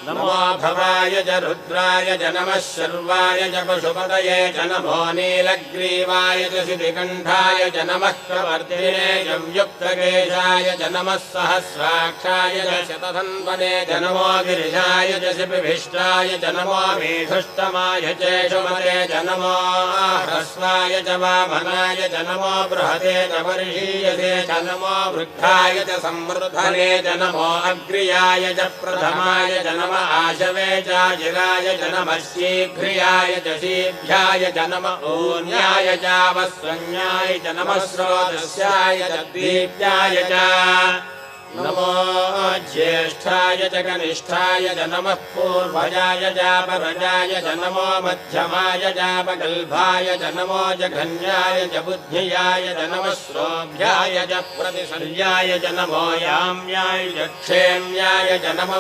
नमो भवाय च रुद्राय च नमः शर्वाय च पशुपतये च नमो नीलग्रीवाय च शितिकण्ठाय च नमः प्रवर्तिने च व्युक्तकेशाय च नमः सहस्राक्षाय च शतधन्वने च नमो गिरिजाय च शिपिभिष्टाय च नमो मीढुष्टमाय चेषुमते च नमो ह्रस्वाय च वामनाय च नमो बृहते च वर्षीयसे च नमो वृद्धाय च संवृद्धने च नमो अग्र्याय च प्रथमाय च नमो आशवे चाजिराय च नमः शीघ्रियाय च शीभ्याय च नमः ऊन्याय चावस्वन्याय च नमः स्रोतस्याय च दीप्याय च नमो ज्येष्ठाय च कनिष्ठाय च नमः पूर्वजाय चापरजाय च नमो मध्यमाय चापगल्भाय च नमो जघन्याय च बुद्ध्याय च नमः श्रोभ्याय च प्रतिशल्याय च नमो याम्याय च क्षेम्याय च नमो